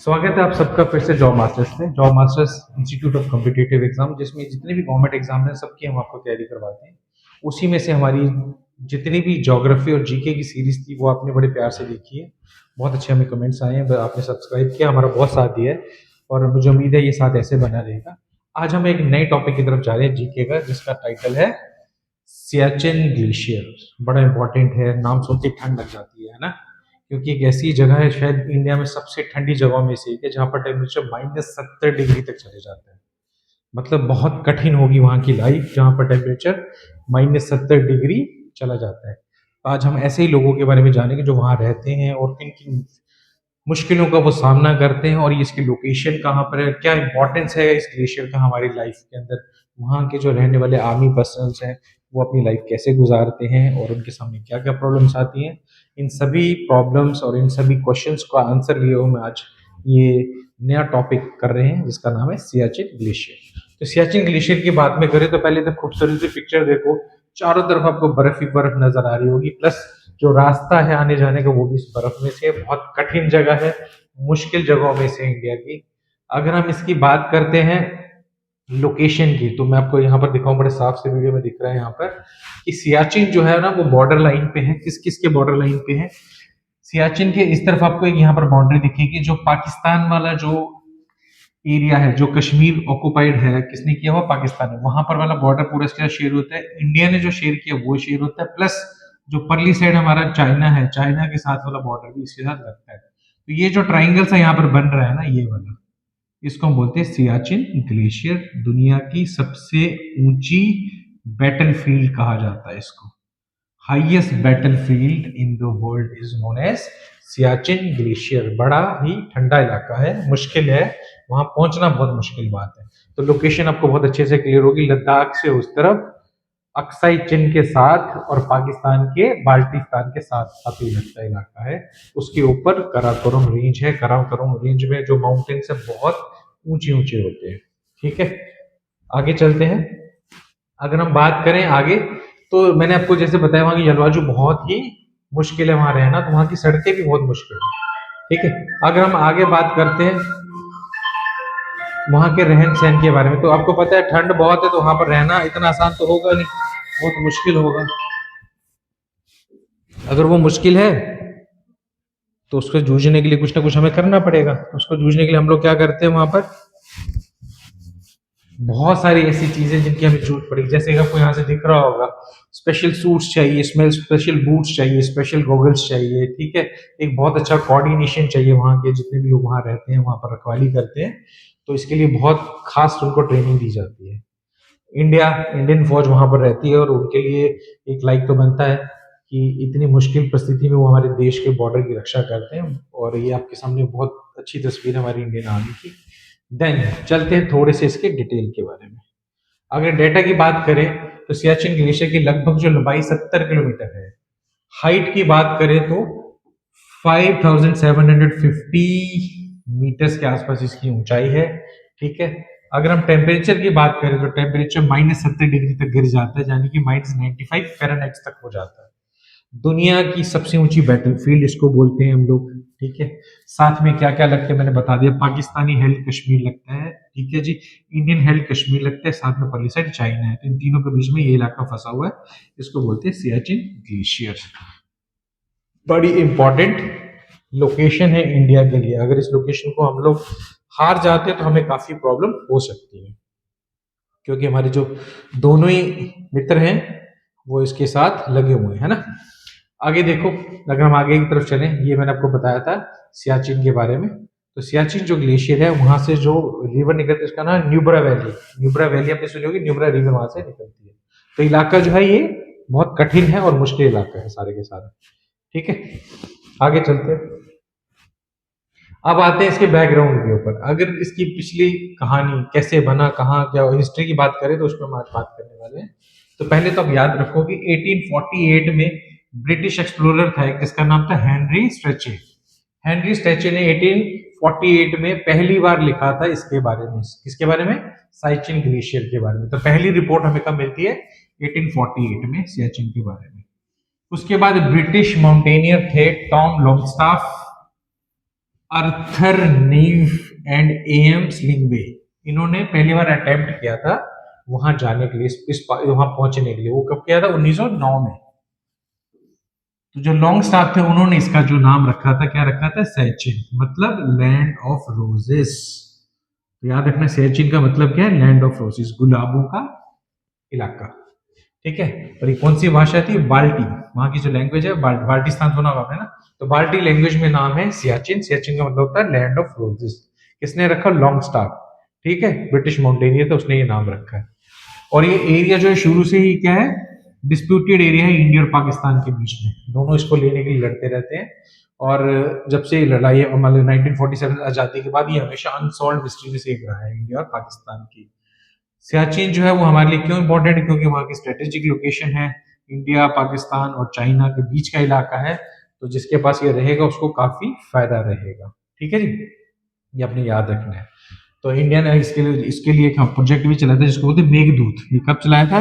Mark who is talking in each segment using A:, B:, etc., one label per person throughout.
A: स्वागत है आप सबका फिर से जॉब मास्टर्स में। Job masters institute of competitive exam, जिसमें जितने भी गवर्नमेंट एग्जाम हैं सबकी हम आपको तैयारी करवाते हैं। उसी में से हमारी जितनी भी ज्योग्राफी और जीके की सीरीज थी वो आपने बड़े प्यार से देखी है। बहुत अच्छे हमें कमेंट्स आए हैं, आपने सब्सक्राइब किया, हमारा बहुत साथ दिया है और मुझे उम्मीद है ये साथ ऐसे बना रहेगा। आज हम एक नए टॉपिक की तरफ जा रहे हैं जीके का, जिसका टाइटल है सियाचिन ग्लेशियर। बड़ा इंपॉर्टेंट है, नाम सुनते ही ठंड लग जाती है ना, क्योंकि एक ऐसी जगह है शायद इंडिया में सबसे ठंडी जगहों में से एक है जहाँ पर टेम्परेचर -70 डिग्री तक चले जाते हैं। मतलब बहुत कठिन होगी वहाँ की लाइफ जहाँ पर टेम्परेचर -70 डिग्री चला जाता है। आज हम ऐसे ही लोगों के बारे में जानेंगे जो वहाँ रहते हैं और किन किन मुश्किलों का वो सामना करते हैं, और ये इसकी लोकेशन कहाँ पर है, क्या इंपॉर्टेंस है इस ग्लेशियर का हमारी लाइफ के अंदर, वहाँ के जो रहने वाले आर्मी पर्सनल्स हैं वो अपनी लाइफ कैसे गुजारते हैं और उनके सामने क्या क्या प्रॉब्लम्स आती हैं। इन सभी प्रॉब्लम्स और इन सभी क्वेश्चंस का आंसर लिए हुए मैं आज ये नया टॉपिक कर रहे हैं जिसका नाम है सियाचिन ग्लेशियर। तो सियाचिन ग्लेशियर की बात में करें तो पहले तो खूबसूरत सी पिक्चर देखो, चारों तरफ आपको बर्फ ही बर्फ नजर आ रही होगी, प्लस जो रास्ता है आने जाने का वो भी इस बर्फ में से। बहुत कठिन जगह है, मुश्किल जगहों में से इंडिया की। अगर हम इसकी बात करते हैं लोकेशन की, तो मैं आपको यहाँ पर दिखाऊं, बड़े साफ से वीडियो में दिख रहा है यहाँ पर कि सियाचिन जो है ना वो बॉर्डर लाइन पे है। किस किस के बॉर्डर लाइन पे है? सियाचिन के इस तरफ आपको एक यहाँ पर बाउंड्री दिखेगी, जो पाकिस्तान वाला जो एरिया है, जो कश्मीर ऑक्युपाइड है, किसने किया हुआ? पाकिस्तान ने। वहां पर वाला बॉर्डर पूरा इसके साथ शेयर होता है। इंडिया ने जो शेयर किया वो शेयर होता है, प्लस जो परली साइड हमारा चाइना है, चाइना के साथ वाला बॉर्डर भी इसके साथ लगता है। तो ये जो ट्राइंगल सा यहाँ पर बन रहा है ना, ये वाला, इसको हम बोलते हैं सियाचिन ग्लेशियर। दुनिया की सबसे ऊंची बैटलफील्ड कहा जाता है इसको। Highest battlefield in the world is known as Siachen glacier. बड़ा ही ठंडा इलाका है, मुश्किल है, वहां पहुंचना बहुत मुश्किल बात है। तो लोकेशन आपको बहुत अच्छे से क्लियर होगी, लद्दाख से उस तरफ अक्साई चिन के साथ और पाकिस्तान के बाल्टिस्तान के साथ साथ ही लगता इलाका है। उसके ऊपर कराकोरम रेंज है। कराकोरम रेंज में जो माउंटेन्स है बहुत ऊंचे ऊंचे होते हैं। ठीक है, आगे चलते हैं। अगर हम बात करें आगे, तो मैंने आपको जैसे बताया वहां की जलवायु बहुत ही मुश्किल है वहां रहना, तो वहां की सड़कें भी बहुत मुश्किल है। ठीक है, अगर हम आगे बात करते हैं वहां के रहन सहन के बारे में, तो आपको पता है ठंड बहुत है, तो वहां पर रहना इतना आसान तो होगा नहीं, बहुत मुश्किल होगा। अगर वो मुश्किल है तो उसको जूझने के लिए कुछ ना कुछ हमें करना पड़ेगा। तो उसको जूझने के लिए हम लोग क्या करते हैं, वहां पर बहुत सारी ऐसी चीजें जिनकी हमें जरूरत पड़ेगी। जैसे आपको यहाँ से दिख रहा होगा, स्पेशल सूट्स चाहिए, स्पेशल बूट्स चाहिए, स्पेशल गॉगल्स चाहिए। ठीक है, एक बहुत अच्छा कोऑर्डिनेशन चाहिए। वहाँ के जितने भी लोग वहाँ रहते हैं, वहाँ पर रखवाली करते हैं, तो इसके लिए बहुत खास उनको ट्रेनिंग दी जाती है। इंडियन फौज वहां पर रहती है और उनके लिए एक लाइक तो बनता है कि इतनी मुश्किल परिस्थिति में वो हमारे देश के बॉर्डर की रक्षा करते हैं। और ये आपके सामने बहुत अच्छी तस्वीर है हमारी इंडियन आर्मी की। देन चलते हैं थोड़े से इसके डिटेल के बारे में। अगर डेटा की बात करें तो सियाचिन ग्लेशियर की लगभग जो लंबाई 70 किलोमीटर है। हाइट की बात करें तो 5750 मीटर्स के आसपास इसकी ऊंचाई है। ठीक है, अगर हम टेम्परेचर की बात करें तो टेम्परेचर -70 डिग्री तक गिर जाता है, यानी कि -95 फ़ारेनहाइट तक हो जाता है। दुनिया की सबसे ऊंची बैटलफील्ड इसको बोलते हैं हम लोग। ठीक है, साथ में क्या क्या लगता है मैंने बता दिया। पाकिस्तानी हेल्ड कश्मीर लगता है, ठीक है जी, इंडियन हेल्ड कश्मीर लगता है, साथ में परली साइड चाइना है। तो इन तीनों के बीच में ये इलाका फंसा हुआ है, इसको बोलते हैं सियाचिन ग्लेशियर। बड़ी इंपॉर्टेंट लोकेशन है इंडिया के लिए। अगर इस लोकेशन को हम लोग हार जाते हैं तो हमें काफी प्रॉब्लम हो सकती है, क्योंकि हमारे जो दोनों ही मित्र हैं वो इसके साथ लगे हुए हैं ना। आगे देखो, अगर हम आगे की तरफ चलें, ये मैंने आपको बताया था सियाचिन के बारे में। तो सियाचिन जो ग्लेशियर है वहां से जो रिवर निकलती है उसका नाम न्यूब्रा वैली। न्यूब्रा वैली आपने सुनी होगी, न्यूब्रा रिवर वहां से निकलती है। तो इलाका जो है ये बहुत कठिन है और मुश्किल इलाका है सारे के सारे। ठीक है, आगे चलते हैं। अब आते हैं इसके बैकग्राउंड के ऊपर। अगर इसकी पिछली कहानी कैसे बना, कहाँ क्या हिस्ट्री की बात करें तो उस पर हम आज बात करने वाले हैं। तो पहले तो आप याद रखो कि 1848 में ब्रिटिश एक्सप्लोरर था एक, जिसका नाम था हेनरी स्ट्रेचे। हेनरी स्ट्रेचे ने 1848 में पहली बार लिखा था इसके बारे में। किसके बारे में? सियाचिन ग्लेशियर के बारे में। तो पहली रिपोर्ट हमें कब मिलती है? 1848 में सियाचिन के बारे में। उसके बाद ब्रिटिश माउंटेनियर थे टॉम लॉन्गस्टाफ। अर्थर नीव एंड एएम स्लिंगवे, इन्होंने पहली बार अटेम्प्ट किया था वहां जाने के लिए, वहां पहुंचने के लिए। वो कब किया था? 1909 में। तो जो लॉन्ग स्टाफ थे उन्होंने इसका जो नाम रखा था, क्या रखा था? सैचिन, मतलब लैंड ऑफ रोजेस। तो याद रखना, सैचिन का मतलब क्या है? लैंड ऑफ रोजेस, गुलाबों का इलाका। ठीक है। और ये कौन सी भाषा थी? बाल्टी। वहां की जो लैंग्वेज है, बाल्टिस्तान सुना होगा आपने ना, तो बाल्टी लैंग्वेज में नाम है सियाचिन। सियाचिन का मतलब होता है लैंड ऑफ रोजेस। किसने रखा? Long staff. ठीक है, ब्रिटिश माउंटेनियर था, उसने ये नाम रखा है। और ये एरिया जो है शुरू से ही क्या है? डिस्प्यूटेड एरिया है इंडिया और पाकिस्तान के बीच में। दोनों इसको लेने के लिए लड़ते रहते हैं। और जब से लड़ाई मतलब 1947 आजादी के बाद ये हमेशा अनसॉल्व मिस्ट्री में से एक रहा है, इंडिया और पाकिस्तान की। सियाचिन जो है वो हमारे लिए क्यों इंपॉर्टेंट है? क्योंकि वहाँ की स्ट्रेटेजिक लोकेशन है, इंडिया पाकिस्तान और चाइना के बीच का इलाका है। तो जिसके पास ये रहेगा उसको काफी फायदा रहेगा। ठीक है जी, ये अपने याद रखना है। तो इंडिया ने इसके लिए एक प्रोजेक्ट भी चलाया था जिसको बोलते हैं मेघदूत। ये कब चलाया था?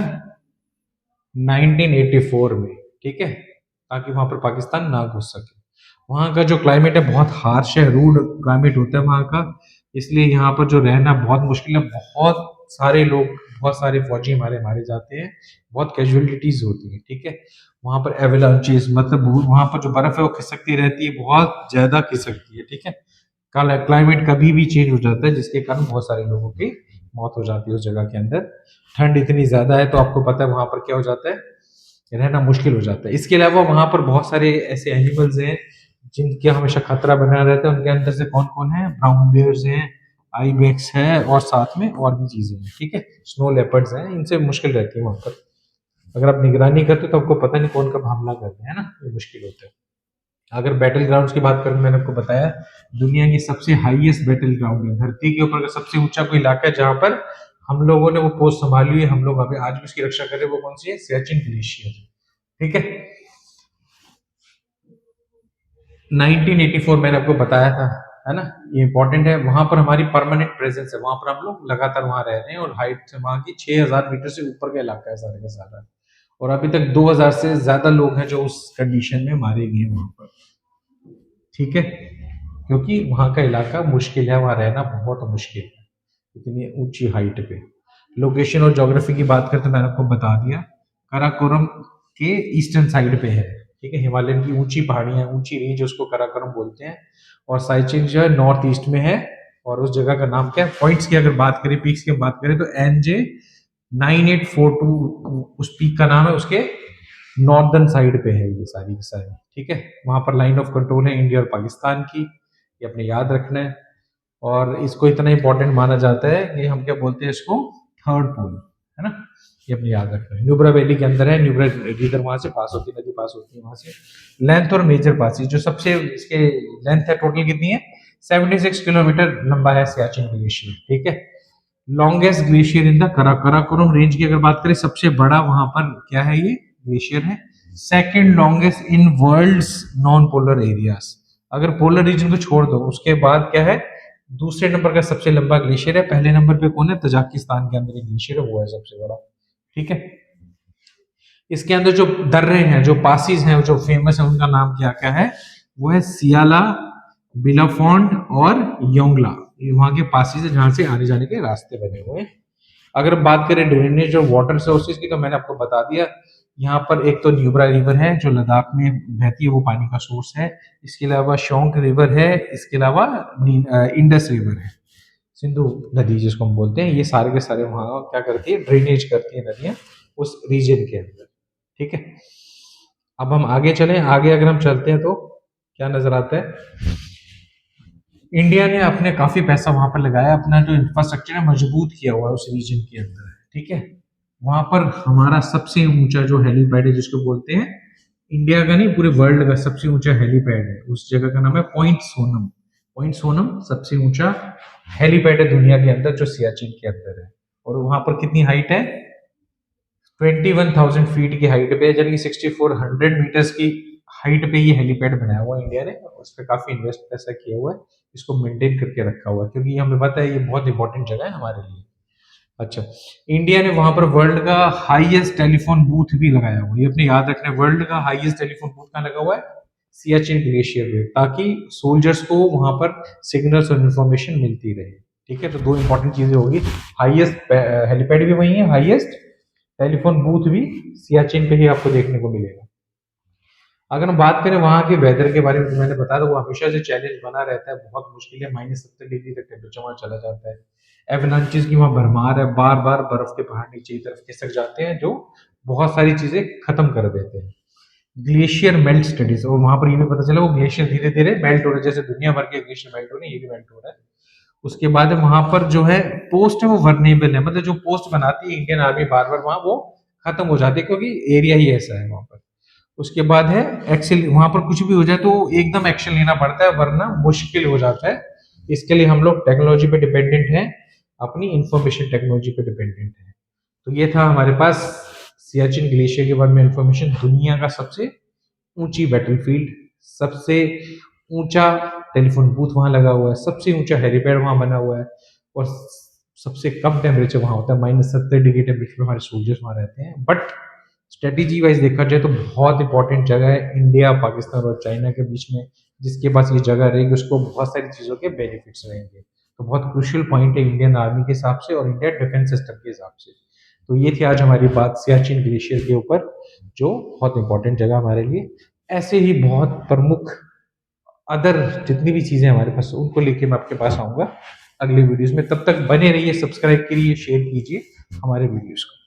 A: 1984 में। ठीक है, ताकि वहां पर पाकिस्तान ना घुस सके। वहां का जो क्लाइमेट है बहुत हार्श है, रूड क्लाइमेट होता है वहां का, इसलिए यहाँ पर जो रहना बहुत मुश्किल है। बहुत सारे लोग, बहुत सारे फौजी हमारे मारे जाते हैं, बहुत कैजुअलिटीज होती है। ठीक है, वहां पर एवलांचेस, मतलब वहां पर जो बर्फ है वो खिसकती रहती है, बहुत ज्यादा खिसकती है। ठीक है, क्लाइमेट कभी भी चेंज हो जाता है, जिसके कारण बहुत सारे लोगों की मौत हो जाती है उस जगह के अंदर। ठंड इतनी ज्यादा है तो आपको पता है वहां पर क्या हो जाता है? रहना मुश्किल हो जाता है। इसके अलावा वहां पर बहुत सारे ऐसे एनिमल्स हैं जिनके हमेशा खतरा बना रहता है। उनके अंदर से कौन कौन है? ब्राउन बियर्स हैं, आईबेक्स है, और साथ में और भी चीजें हैं। ठीक है, स्नो लेपर्ड्स हैं, इनसे मुश्किल रहती है वहां पर। अगर आप निगरानी करते हो तो आपको पता नहीं कौन कब हमला करते हैं ना, ये मुश्किल होता है। अगर बैटल ग्राउंड्स की बात करूं, मैंने आपको बताया दुनिया की सबसे हाईएस्ट बैटल ग्राउंड है, धरती के ऊपर का सबसे ऊंचा कोई इलाका है जहां पर हम लोगों ने वो पोस्ट संभाली हुई है, हम लोग अभी आज भी उसकी रक्षा कर रहे हैं। वो कौन सी है? सियाचिन ग्लेशियर। ठीक है, 1984 मैंने आपको बताया था, है ना, ये इंपॉर्टेंट है। वहां पर हमारी परमानेंट प्रेजेंस है, वहां पर हम लोग लगातार वहां रह रहे हैं। और हाइट से वहां की 6000 मीटर से ऊपर का इलाका है सारे का सारा। और अभी तक 2000 से ज्यादा लोग हैं जो उस कंडीशन में मारे गए हैं वहां पर। ठीक है, क्योंकि वहां का इलाका मुश्किल है, वहां रहना बहुत मुश्किल है इतनी ऊंची हाइट पे। लोकेशन और ज्योग्राफी की बात करते मैंने आपको बता दिया, काराकोरम के ईस्टर्न साइड पे है। ठीक है, हिमालयन की ऊंची पहाड़ियां, ऊंची रेंज, उसको काराकोरम बोलते हैं। और साइचिन जो है नॉर्थ ईस्ट में है। और उस जगह का नाम क्या है? पॉइंट्स की अगर बात करें, पीक्स की बात करें, तो NJ9842 उस पीक का नाम है, उसके नॉर्दर्न साइड पे है ये सारी की सारी। ठीक है, वहां पर लाइन ऑफ कंट्रोल है इंडिया और पाकिस्तान की, ये अपने याद रखना है। और इसको इतना इंपॉर्टेंट माना जाता है कि हम क्या बोलते हैं इसको? थर्ड पोल, है ना, ये अपने याद रखना है। न्यूब्रा वैली के अंदर है, न्यूब्रा रिवर वहां से पास होती है, नदी पास होती है वहां से। लेंथ और मेजर पासिस, जो सबसे इसके लेंथ है टोटल कितनी है? 76 किलोमीटर लंबा है सियाचिन ग्लेशियर। ठीक है, longest glacier in the Karakoram range की अगर बात करें, सबसे बड़ा वहां पर क्या है? ये ग्लेशियर है। Second longest in world non polar areas, अगर पोलर रीजन को छोड़ दो उसके बाद क्या है? दूसरे नंबर का सबसे लंबा ग्लेशियर है। पहले नंबर पे कौन है? तजाकिस्तान के अंदर एक ग्लेशियर है, वो है सबसे बड़ा। ठीक है, इसके अंदर जो दर्रे हैं, जो पासिस हैं, जो फेमस है, उनका नाम क्या क्या है? वो है सियाला, बिलाफोंड और योंगला। ये वहां के पासिस है जहां से आने जाने के रास्ते बने हुए हैं। अगर बात करें ड्रेनेज और वाटर सोर्सेज की, तो मैंने आपको बता दिया। यहाँ पर एक तो न्यूब्रा रिवर है जो लद्दाख में बहती है, वो पानी का सोर्स है। इसके अलावा शोंक रिवर है। इसके अलावा इंडस रिवर है, सिंधु नदी जिसको हम बोलते हैं। ये सारे के सारे वहां क्या करती है? ड्रेनेज करती है नदियां उस रीजन के अंदर। ठीक है, अब हम आगे चलें। आगे अगर हम चलते हैं तो क्या नजर आता है? इंडिया ने अपने काफी पैसा वहां पर लगाया, अपना जो इंफ्रास्ट्रक्चर है मजबूत किया हुआ है उस रीजन के अंदर। ठीक है, वहां पर हमारा सबसे ऊंचा जो हेलीपैड है, जिसको बोलते हैं, इंडिया का नहीं पूरे वर्ल्ड का सबसे ऊंचा हेलीपैड है, उस जगह का नाम है पॉइंट सोनम। पॉइंट सोनम सबसे ऊंचा हेलीपैड है दुनिया के अंदर, जो सियाचिन के अंदर है। और वहां पर कितनी हाइट है? 21,000 फीट की हाइट पे, यानी कि 6400 मीटर्स की हाइट पे ये हेलीपैड बनाया हुआ है इंडिया ने। उस पर काफी इन्वेस्ट पैसा किया हुआ है, इसको मेंटेन करके रखा हुआ है, क्योंकि हमें पता है ये बहुत इंपॉर्टेंट जगह है हमारे लिए। अच्छा, इंडिया ने वहां पर वर्ल्ड का हाईएस्ट टेलीफोन बूथ भी लगाया हुआ है, ये अपने याद रखना है। वर्ल्ड का हाईएस्ट टेलीफोन बूथ कहाँ लगा हुआ है? सियाचिन ग्लेशियर वेव, ताकि सोल्जर्स को वहां पर सिग्नल्स और इन्फॉर्मेशन मिलती रहे। ठीक है, तो दो इंपॉर्टेंट चीजें होगी, हाईएस्ट हेलीपैड भी वही है, हाईएस्ट टेलीफोन बूथ भी सियाचिन पे ही आपको देखने को मिलेगा। अगर हम बात करें वहाँ के वेदर के बारे में, तो मैंने बताया था वो हमेशा से चैलेंज बना रहता है, बहुत मुश्किल है, -70 डिग्री तक टेम्परेचर वहाँ चला जाता है। एवलांचेस की वहाँ भरमार है, बार बार बर्फ के पहाड़ नीचे की तरफ खिसक जाते हैं, जो बहुत सारी चीजें खत्म कर देते हैं। ग्लेशियर मेल्ट स्टडीज, और वहां पर ये भी पता चला वो ग्लेशियर धीरे धीरे मेल्ट हो रहे हैं, जैसे दुनिया भर के ग्लेशियर मेल्ट हो रहे हैं, ये भी मेल्ट हो रहा है। उसके बाद वहां पर जो है पोस्ट है वो वर्नेबल है, मतलब जो पोस्ट बनाती है इंडियन आर्मी बार बार वहां, वो खत्म हो जाती है, क्योंकि एरिया ही ऐसा है वहां पर। उसके बाद है एक्सेल, वहां पर कुछ भी हो जाए तो एकदम एक्शन लेना पड़ता है, वरना मुश्किल हो जाता है। इसके लिए हम लोग टेक्नोलॉजी पे डिपेंडेंट हैं, अपनी इंफॉर्मेशन टेक्नोलॉजी पे डिपेंडेंट है। तो ये था हमारे पास सियाचिन ग्लेशियर के बारे में इंफॉर्मेशन। दुनिया का सबसे ऊंची बैटलफील्ड, सबसे ऊंचा टेलीफोन बूथ वहां लगा हुआ है, सबसे ऊंचा हेलीपैड वहां बना हुआ है, और सबसे कम टेम्परेचर वहां होता है, -70 डिग्री टेम्परेचर में हमारे सोल्जर्स वहां रहते हैं। बट स्ट्रेटेजी वाइज देखा जाए तो बहुत इंपॉर्टेंट जगह है इंडिया, पाकिस्तान और चाइना के बीच में, जिसके पास ये जगह रहेगी उसको बहुत सारी चीज़ों के बेनिफिट्स रहेंगे। तो बहुत क्रूशियल पॉइंट है इंडियन आर्मी के हिसाब से और इंडिया डिफेंस सिस्टम के हिसाब से। तो ये थी आज हमारी बात सियाचिन ग्लेशियर के ऊपर, जो बहुत इंपॉर्टेंट जगह हमारे लिए। ऐसे ही बहुत प्रमुख अदर जितनी भी चीज़ें हमारे पास, उनको लेके मैं आपके पास आऊँगा अगले वीडियोज़ में। तब तक बने रहिए, सब्सक्राइब करिए, शेयर कीजिए हमारे वीडियोज़ को।